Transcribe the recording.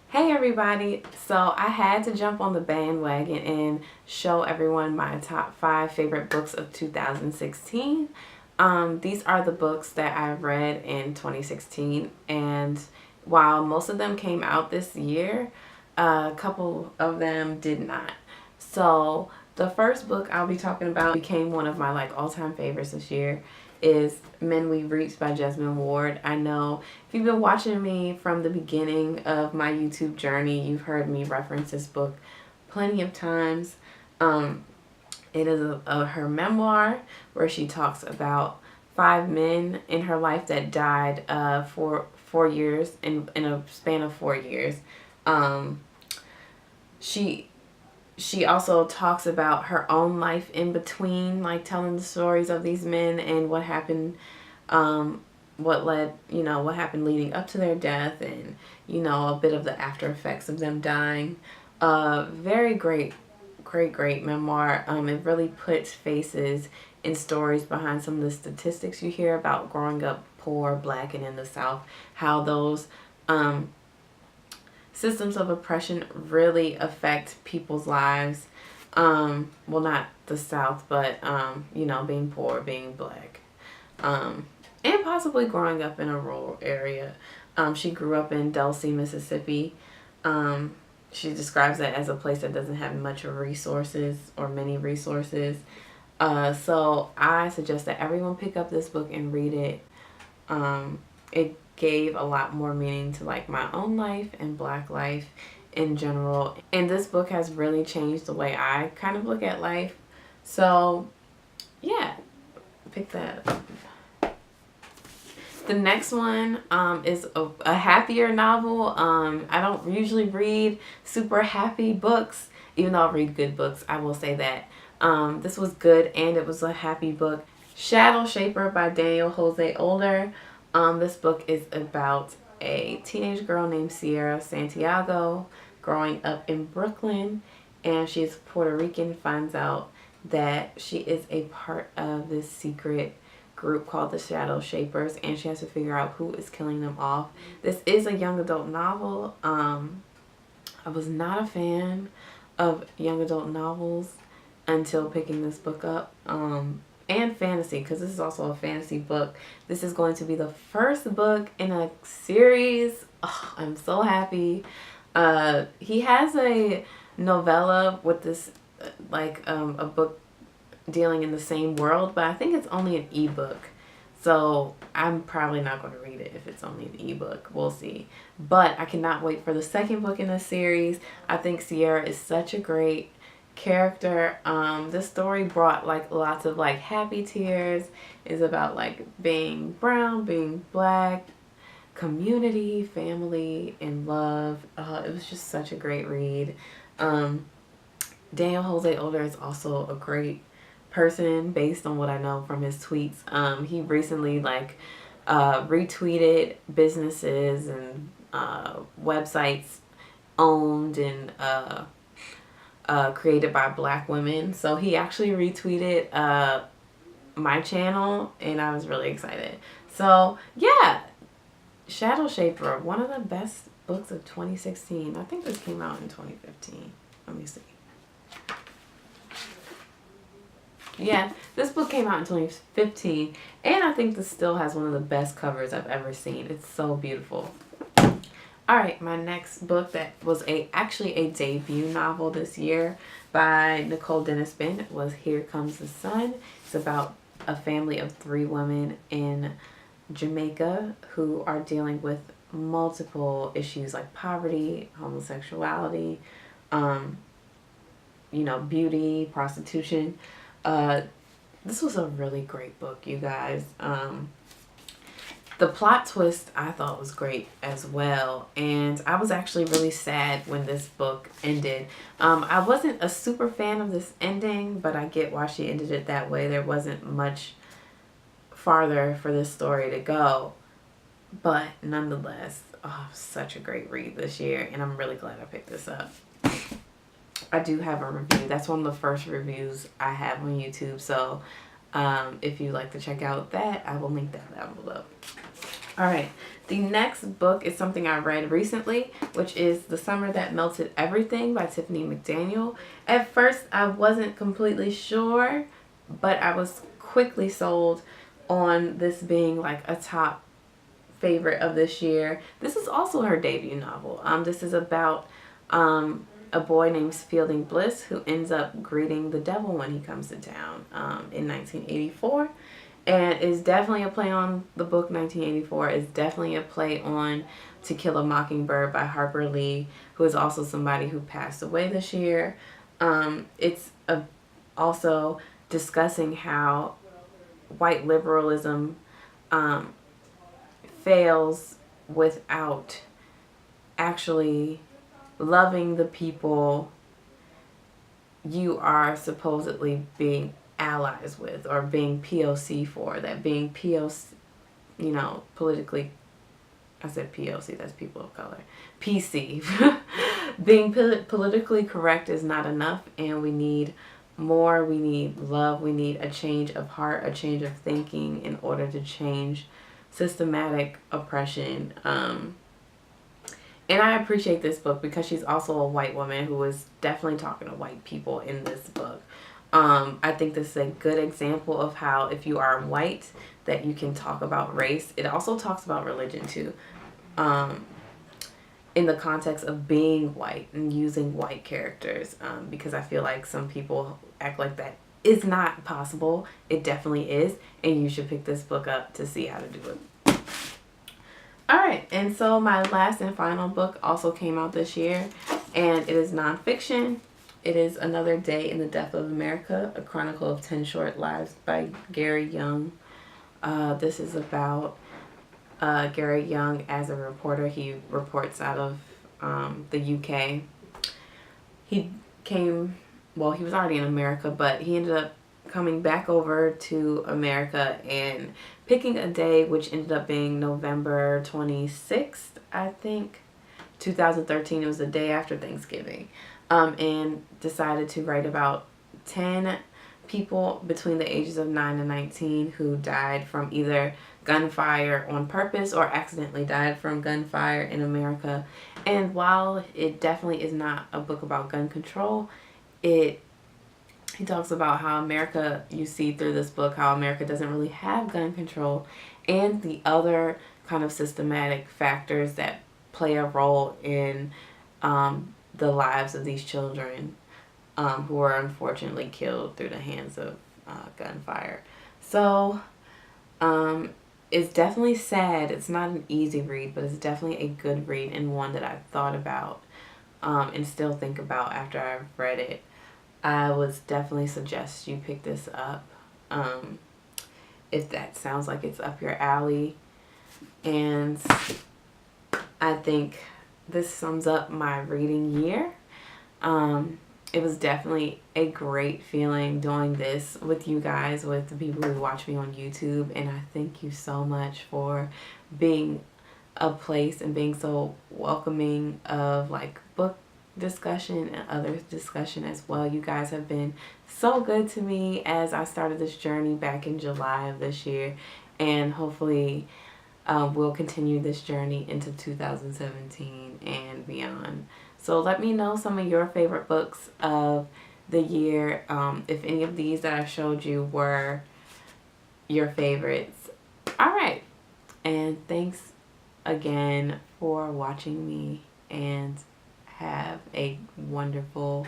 Hey everybody! So I had to jump on the bandwagon and show everyone my top 5 favorite books of 2016. These are the books that I read in 2016, and while most of them came out this year, a couple of them did not. So the first book I'll be talking about became one of my all-time favorites this year is Men We Reached by Jesmyn Ward. I know if you've been watching me from the beginning of my YouTube journey, you've heard me reference this book plenty of times. It is her memoir where she talks about 5 men in her life that died for 4 years, in a span of 4 years. She also talks about her own life in between, like telling the stories of these men and what happened, what happened leading up to their death, and, a bit of the after effects of them dying. Very great memoir. It really puts faces and stories behind some of the statistics you hear about growing up poor, Black, and in the South, how those systems of oppression really affect people's lives. Well, not the South, but, being poor, being Black, and possibly growing up in a rural area. She grew up in Dulcie, Mississippi. She describes that as a place that doesn't have much resources or many resources. So I suggest that everyone pick up this book and read it. It gave a lot more meaning to my own life and Black life in general. And this book has really changed the way I kind of look at life. So yeah, pick that up. The next one is a happier novel. I don't usually read super happy books, even though I read good books, I will say that. This was good and it was a happy book. Shadow Shaper by Daniel Jose Older. This book is about a teenage girl named Sierra Santiago growing up in Brooklyn, and she's Puerto Rican, finds out that she is a part of this secret group called the Shadow Shapers, and she has to figure out who is killing them off. This is a young adult novel. I was not a fan of young adult novels until picking this book up. And fantasy, because this is also a fantasy book. This is going to be the first book in a series. Oh, I'm so happy. He has a novella with this, a book dealing in the same world, but I think it's only an ebook. So I'm probably not going to read it if it's only an ebook. We'll see. But I cannot wait for the second book in this series. I think Sierra is such a great character. This story brought lots of happy tears. It's about being brown, being Black, community, family, and love. It was just such a great read. Daniel Jose Older is also a great person based on what I know from his tweets. He recently retweeted businesses and websites owned and created by Black women. So he actually retweeted my channel, and I was really excited. So yeah, Shadow Shaper, one of the best books of 2016. I think this came out in 2015. Let me see. Yeah, this book came out in 2015, and I think this still has one of the best covers I've ever seen. It's so beautiful. Alright, my next book that was actually a debut novel this year by Nicole Dennis Benn was Here Comes the Sun. It's about a family of 3 women in Jamaica who are dealing with multiple issues like poverty, homosexuality, beauty, prostitution. This was a really great book, you guys. The plot twist I thought was great as well, and I was actually really sad when this book ended. I wasn't a super fan of this ending, but I get why she ended it that way. There wasn't much farther for this story to go, but nonetheless, such a great read this year, and I'm really glad I picked this up. I do have a review. That's one of the first reviews I have on YouTube, so if you'd like to check out that, I will link that down below. All right. The next book is something I read recently, which is The Summer That Melted Everything by Tiffany McDaniel. At first, I wasn't completely sure, but I was quickly sold on this being like a top favorite of this year. This is also her debut novel. This is about a boy named Fielding Bliss who ends up greeting the devil when he comes to town in 1984. And it's definitely a play on the book 1984. It's definitely a play on To Kill a Mockingbird by Harper Lee, who is also somebody who passed away this year. It's also discussing how white liberalism fails without actually loving the people you are supposedly being allies with or being POC for. That being POC, politically, I said POC, that's people of color. PC. Being politically correct is not enough, and we need more. We need love. We need a change of heart, a change of thinking in order to change systematic oppression. And I appreciate this book because she's also a white woman who is definitely talking to white people in this book. I think this is a good example of how if you are white that you can talk about race. It also talks about religion too, in the context of being white and using white characters, because I feel like some people act like that is not possible. It definitely is, and you should pick this book up to see how to do it. Alright, and so my last and final book also came out this year, and it is nonfiction. It is Another Day in the Death of America, A Chronicle of 10 Short Lives by Gary Young. This is about Gary Young as a reporter. He reports out of the UK. He was already in America, but he ended up coming back over to America and picking a day which ended up being November 26th, I think, 2013. It was the day after Thanksgiving, and decided to write about 10 people between the ages of 9 and 19 who died from either gunfire on purpose or accidentally died from gunfire in America. And while it definitely is not a book about gun control, he talks about how America, you see through this book, how America doesn't really have gun control and the other kind of systematic factors that play a role in the lives of these children who were unfortunately killed through the hands of gunfire. So it's definitely sad. It's not an easy read, but it's definitely a good read and one that I've thought about and still think about after I've read it. I would definitely suggest you pick this up if that sounds like it's up your alley. And I think this sums up my reading year. It was definitely a great feeling doing this with you guys, with the people who watch me on YouTube, and I thank you so much for being a place and being so welcoming of like book discussion and other discussion as well. You guys have been so good to me as I started this journey back in July of this year, and hopefully we'll continue this journey into 2017 and beyond. So let me know some of your favorite books of the year, if any of these that I showed you were your favorites. Alright, and thanks again for watching me, and have a wonderful